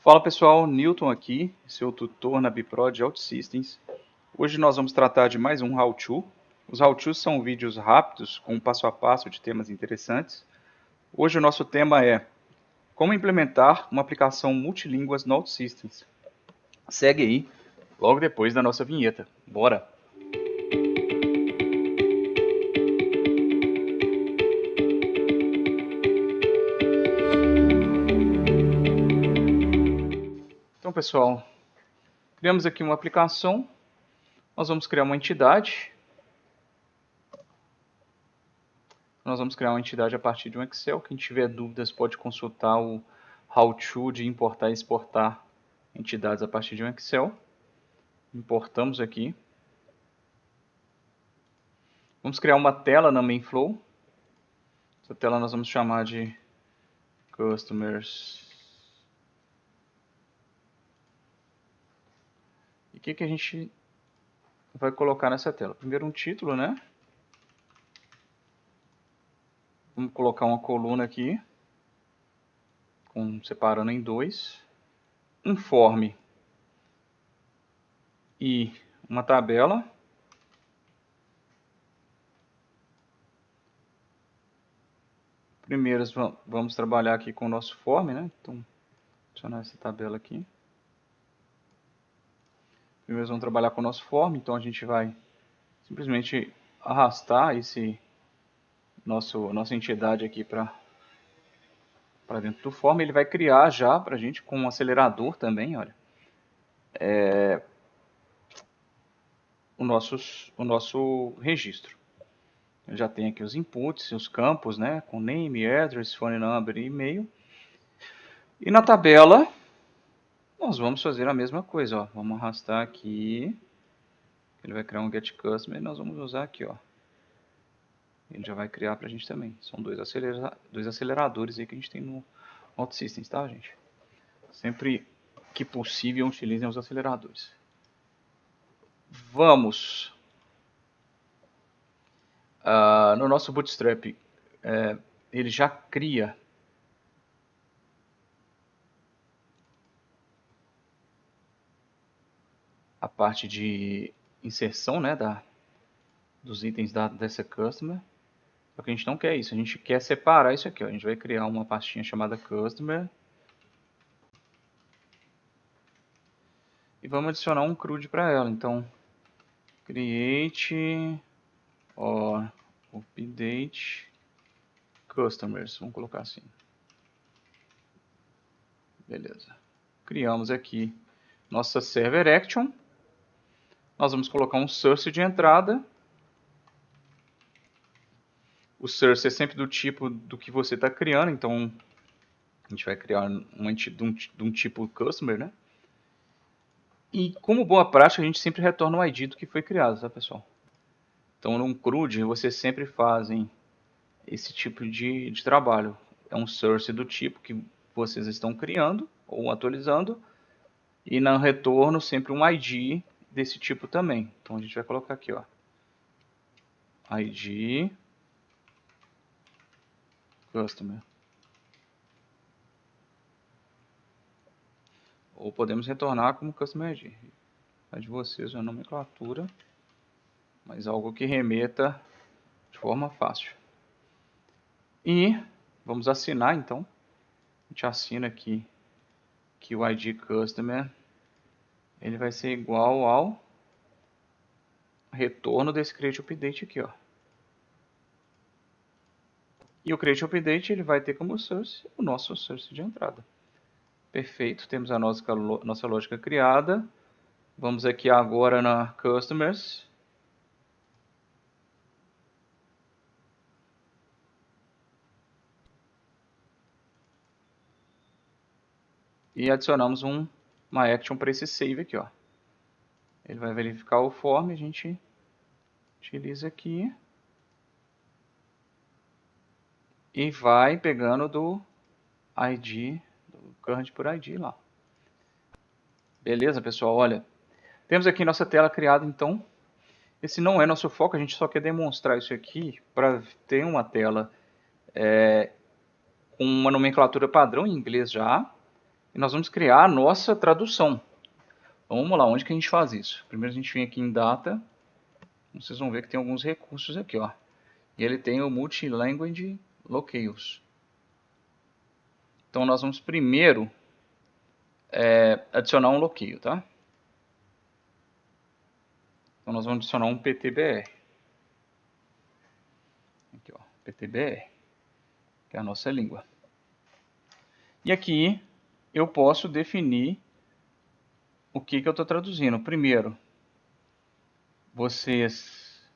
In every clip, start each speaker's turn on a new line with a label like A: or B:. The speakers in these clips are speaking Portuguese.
A: Fala pessoal, Newton aqui, seu tutor na Biprod OutSystems. Hoje nós vamos tratar de mais um How-To. Os How-Tos são vídeos rápidos com passo a passo de temas interessantes. Hoje o nosso tema é como implementar uma aplicação multilínguas no OutSystems. Segue aí, logo depois da nossa vinheta. Bora! Então pessoal, criamos aqui uma aplicação. Nós vamos criar uma entidade. Nós vamos criar uma entidade a partir de um Excel. Quem tiver dúvidas pode consultar o How-To de importar e exportar entidades a partir de um Excel. Importamos aqui. Vamos criar uma tela na MainFlow. Essa tela nós vamos chamar de Customers. E o que a gente vai colocar nessa tela? Primeiro um título, né? Vamos colocar uma coluna aqui, separando em dois. Um form e uma tabela. Primeiro vamos trabalhar aqui com o nosso form, né? Então, adicionar essa tabela aqui. Primeiro vamos trabalhar com o nosso form, então a gente vai simplesmente arrastar nossa entidade aqui para dentro do form. Ele vai criar já para a gente com um acelerador também, olha, o nosso registro. Ele já tem aqui os inputs, os campos, né, com name, address, phone number e e-mail. E na tabela nós vamos fazer a mesma coisa, ó. Vamos arrastar aqui. Ele vai criar um get customer e nós vamos usar aqui, ó. Ele já vai criar para a gente também. São dois aceleradores aí que a gente tem no OutSystems, tá, gente? Sempre que possível, utilizem os aceleradores. Vamos. No nosso Bootstrap, ele já cria a parte de inserção, né, dos itens dessa customer. Só que a gente não quer isso, a gente quer separar isso aqui, ó. A gente vai criar uma pastinha chamada customer e vamos adicionar um CRUD para ela. Então, create or update customers, vamos colocar assim. Beleza. Criamos aqui nossa server action. Nós vamos colocar um source de entrada. O source é sempre do tipo do que você está criando, então a gente vai criar de um tipo customer, né? E como boa prática, a gente sempre retorna o ID do que foi criado, tá, pessoal? Então, num CRUD, vocês sempre fazem esse tipo de trabalho. É um source do tipo que vocês estão criando ou atualizando, e no retorno sempre um ID desse tipo também. Então, a gente vai colocar aqui, ó, ID customer. Ou podemos retornar como customer ID. É de vocês a nomenclatura, mas algo que remeta de forma fácil. E vamos assinar, então. A gente assina aqui que o ID customer ele vai ser igual ao retorno desse create update aqui, ó. E o create update ele vai ter como source o nosso source de entrada. Perfeito, temos a nossa lógica criada. Vamos aqui agora na customers. E adicionamos uma action para esse save aqui, ó. Ele vai verificar o form, a gente utiliza aqui. E vai pegando do ID, do current por ID lá. Beleza, pessoal? Olha, temos aqui nossa tela criada, então. Esse não é nosso foco, a gente só quer demonstrar isso aqui para ter uma tela com uma nomenclatura padrão em inglês já. e nós vamos criar a nossa tradução. Então vamos lá, onde que a gente faz isso? Primeiro a gente vem aqui em Data, vocês vão ver que tem alguns recursos aqui, ó. E ele tem o Multi-Language Locales. Então nós vamos primeiro adicionar um locale, tá? Então nós vamos adicionar um PTBR. Aqui, ó, PTBR, que é a nossa língua. E aqui eu posso definir o que eu estou traduzindo. Primeiro, vocês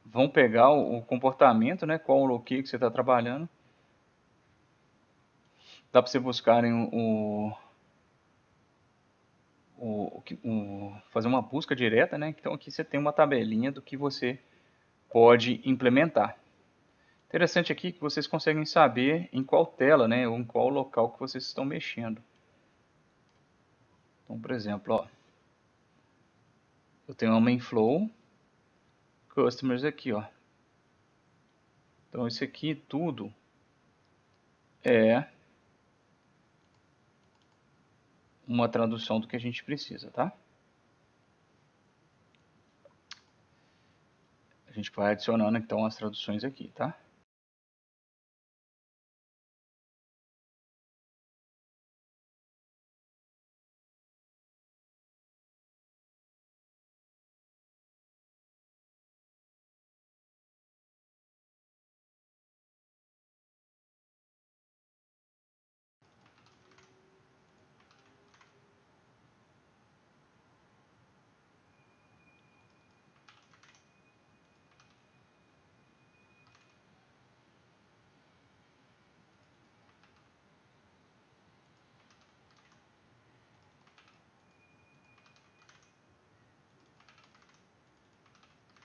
A: vão pegar o comportamento, né? Qual o locale que você está trabalhando. Dá para vocês buscarem fazer uma busca direta, né? Então aqui você tem uma tabelinha do que você pode implementar. Interessante aqui que vocês conseguem saber em qual tela, né? Ou em qual local que vocês estão mexendo. Então, por exemplo, ó, eu tenho uma main flow, customers aqui, ó. Então isso aqui tudo é uma tradução do que a gente precisa, tá? A gente vai adicionando então as traduções aqui, tá?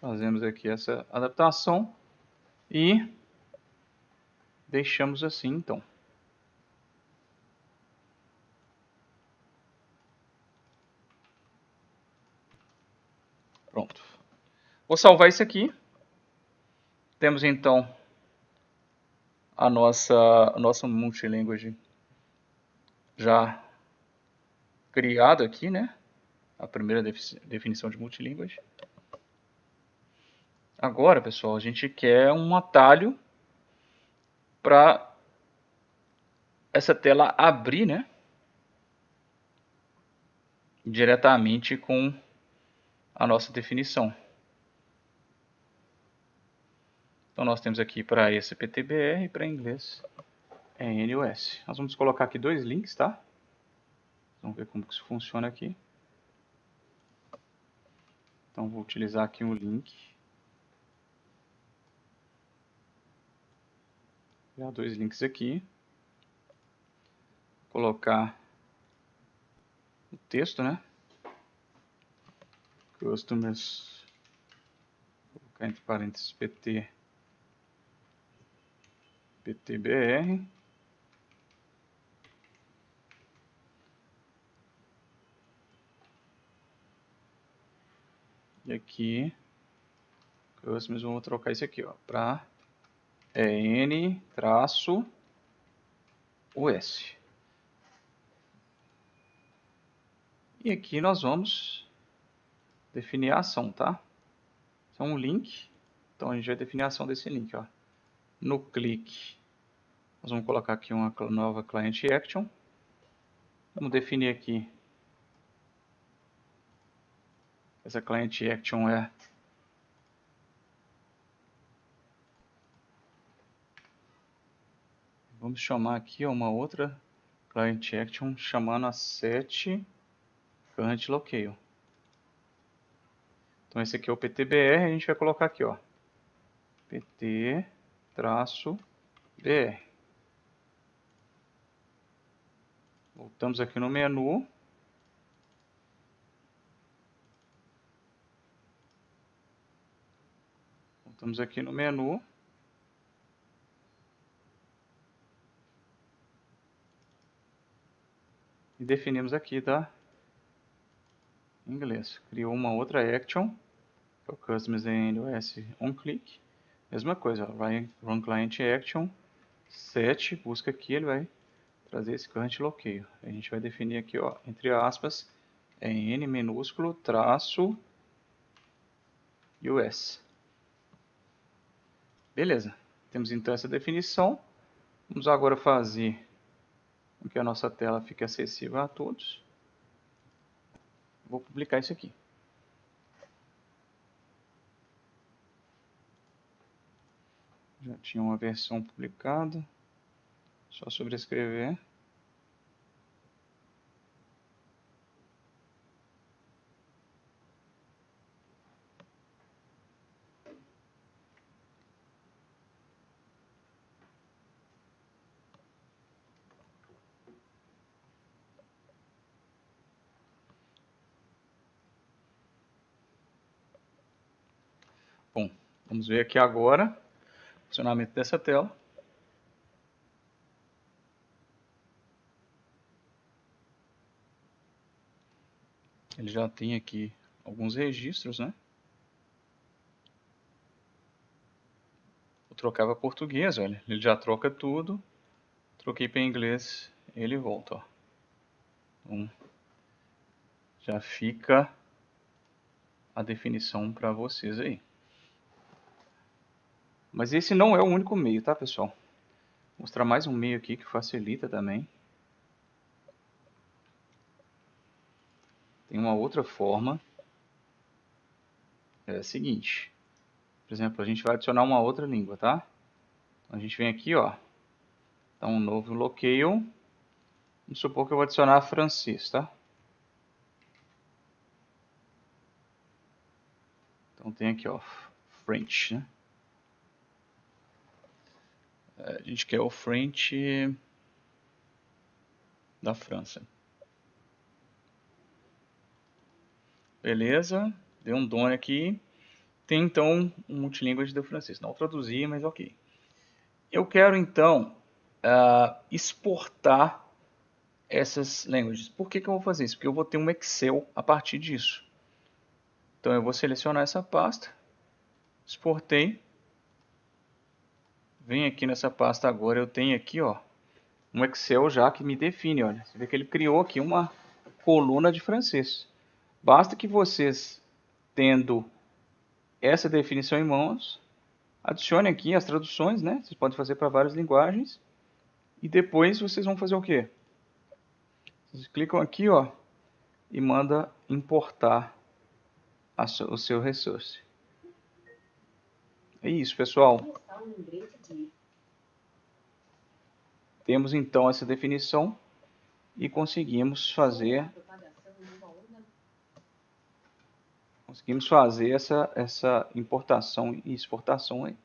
A: Fazemos aqui essa adaptação e deixamos assim então. Pronto. Vou salvar isso aqui. Temos então a nossa multilanguage já criado aqui, né? A primeira definição de multilanguage. Agora, pessoal, a gente quer um atalho para essa tela abrir, né? Diretamente com a nossa definição. Então nós temos aqui para esse PTBR e para inglês NUS. Nós vamos colocar aqui dois links, tá? Vamos ver como que isso funciona aqui. Então vou utilizar aqui um link. Criar dois links aqui. Colocar o texto, né? Customers. Vou colocar entre parênteses PTBR. E aqui, customers, vamos trocar isso aqui, ó, para N-US. E aqui nós vamos definir a ação, tá? Isso é um link, então a gente vai definir a ação desse link, ó. No clique, nós vamos colocar aqui uma nova client action. Vamos definir aqui. Essa client action é vamos chamar aqui uma outra client action chamando a set current locale. Então esse aqui é o PTBR, a gente vai colocar aqui, ó, PT-BR. Voltamos aqui no menu. Voltamos aqui no menu. E definimos aqui, tá? Em inglês. Criou uma outra action. Que é o Customers NUS onClick. Mesma coisa, ó, Run Client Action. set, busca aqui, ele vai trazer esse current local. A gente vai definir aqui, ó, entre aspas, n minúsculo traço US. Beleza, temos então essa definição. Vamos agora fazer com que a nossa tela fique acessível a todos. Vou publicar isso aqui. Já tinha uma versão publicada, só sobrescrever. Bom, vamos ver aqui agora o funcionamento dessa tela. Ele já tem aqui alguns registros, né? Vou trocar para português, olha. Ele já troca tudo. Troquei para inglês, ele volta, ó. Então, já fica a definição para vocês aí. Mas esse não é o único meio, tá, pessoal? Vou mostrar mais um meio aqui que facilita também. Tem uma outra forma. É a seguinte. Por exemplo, a gente vai adicionar uma outra língua, tá? Então, a gente vem aqui, ó. Dá um novo locale. Vamos supor que eu vou adicionar francês, tá? Então tem aqui, ó, French, né? A gente quer o French da França. Beleza, deu um done aqui. Tem então um multilinguage do francês. Não traduzi, mas ok. Eu quero então exportar essas languages. Por que eu vou fazer isso? Porque eu vou ter um Excel a partir disso. Então eu vou selecionar essa pasta, exportei. Vem aqui nessa pasta agora, eu tenho aqui, ó, um Excel já que me define, olha. Você vê que ele criou aqui uma coluna de francês. Basta que vocês, tendo essa definição em mãos, adicione aqui as traduções, né? Vocês podem fazer para várias linguagens. E depois vocês vão fazer o quê? Vocês clicam aqui, ó, e manda importar o seu resource. É isso, pessoal. Temos então essa definição e conseguimos fazer essa importação e exportação aí.